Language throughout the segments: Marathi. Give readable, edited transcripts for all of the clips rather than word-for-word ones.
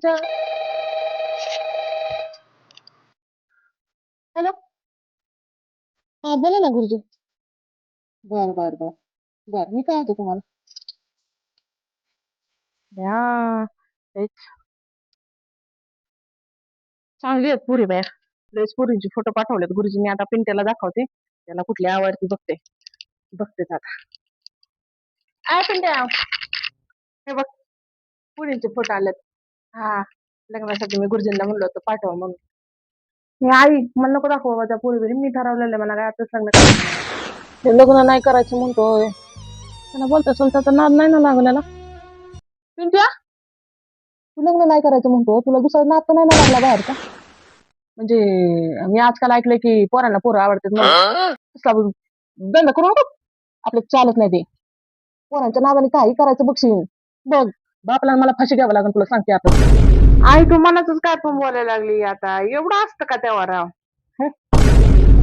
जा. हॅलो. हा बोला ना गुरुजी. बर बर बर. बर मी काय होते तुम्हाला. या तेच चांगली आहेत पुरी बाया. लयच पुरींचे फोटो पाठवलेत गुरुजींनी. आता पिंट्याला दाखवते, त्याला कुठली आवडती बघते. बघतेच आता. आय पिंट्या, हे बघ पुरींचे फोटो आलेत. हा, लग्नासाठी मी गुरुजींना म्हणलं होतं पाठवा म्हणून. मी आई मला नको दाखवा बाबा त्या पुरी बिरी. मी ठरवलेलं आहे, मला काय आताच लग्न करायचं. ते लग्न नाही करायचं म्हणतोय. त्यांना बोलता बोलता तर नाद नाही ना लागलेला. पिंट्या, तू लग्न नाही करायचं म्हणतो, तुला दुसरा नाद तर नाही ना लागला बाहेरचा. म्हणजे मी आजकाल ऐकलंय की पोरांना पोरं आवडतात म्हणून. तसला बंद करू नको. आपलं चालत नाही ते. पोरांच्या नादाने काही करायचं बघशील. बघ, बापला मला फाशी घ्यावं लागेल तुला सांगते आता. आई तू मनातच काय पण बोलायला लागली आता. एवढं असतं का तेव्हा राव.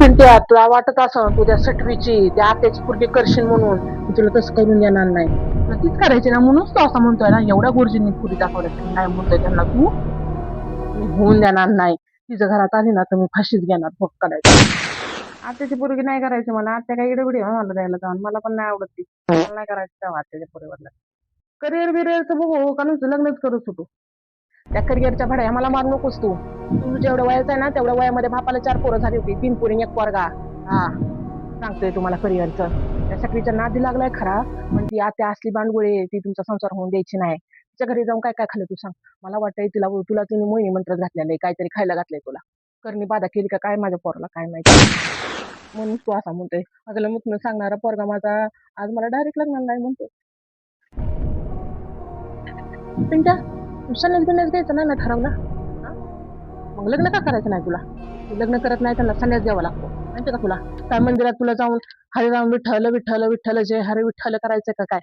पिंट्या, तुला वाटत असं तू त्या सटवीची त्या आत्याची पुरगी करशील म्हणून मी तुला तसं करून देणार नाही. तुला तीच करायची ना म्हणूनच तू असं म्हणतोय ना. एवढ्या गुरुजींनी पुरी दाखवल्या नाही म्हणतोय त्यांना तू. मी होऊन देणार नाही. तिच्या घरात आली ना तर मी फाशीच घेणार बघ करायचं. आत्याची पोरगी नाही करायची मला. आत्या काय इडबिडी मला द्यायला जाऊन. मला पण नाही आवडत ती. मला नाही करायचं तेव्हा आत्याच्या पोरीवरला. करिअर बिरिअरचं बघू का नुसतं लग्नच करू सुटू. त्या करिअरच्या भाड्या मला मार नकोस तू. तू जेवढं वयाचं आहे ना तेवढ्या वयामध्ये बापाला 4 पोरं झाली होती. 3 पोरी 1 पोरगा. हा, सांगतोय तुम्हाला करिअरचं. त्या सगळीच्या नादी लागलाय खरा, पण ती आत्या असली बांडगुळी ती तुमचा संसार होऊन द्यायची नाही. तिच्या घरी जाऊन काय काय खाल्लं तू सांग. मला वाटतंय तुला तिने मोहिनी मंत्र घातलेलं आहे, काहीतरी खायला घातलंय तुला. करणी बाधा केली का काय माझ्या पोराला काय माहिती. म्हणून तू असा म्हणतोय. अगला मुतनं सांगणारा पोरगा माझा आज मला डायरेक्ट लग्नाला नाही म्हणतोय. पिंट्या, तू सन्यास बिन्यास घ्यायचं नाही ना ठरवला. मग लग्न का करायचं नाही तुला. तू लग्न करत नाही त्यांना संन्यास द्यावा लागतो माहिती का तुला. काय मंदिरात तुला जाऊन हरे राम विठ्ठल विठ्ठल विठ्ठल जय हरे विठ्ठल करायचं का काय.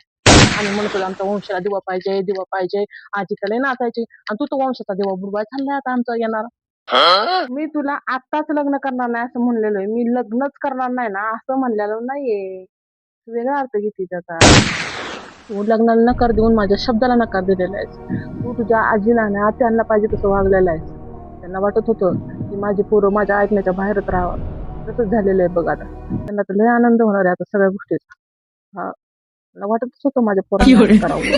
आणि म्हणतो आमच्या वंशाला दिवा पाहिजे दिवा पाहिजे. आजी त्याला नाचायची आणि तू तो वंशाचा दिवा बुडवाय चाललाय आता आमचा येणार. मी तुला आताच लग्न करणार नाही असं म्हणलेलो आहे. मी लग्नच करणार नाही ना असं म्हणलेलं नाहीये. वेगळा अर्थ घेते त्याचा. तू लग्नाला नकार देऊन माझ्या शब्दाला नकार दिलेला आहेस. तू तुझ्या आजीला ना त्यांना पाहिजे तसं वागलेलं आहेस. त्यांना वाटत होतं की माझी पोरं माझ्या ऐकण्याच्या बाहेरच राहावं. तसंच झालेलं आहे बघ आता. त्यांना तर लय आनंद होणार आहे आता सगळ्या गोष्टीचा. हा, मला वाटतच होतं माझ्या पोरांना करावं.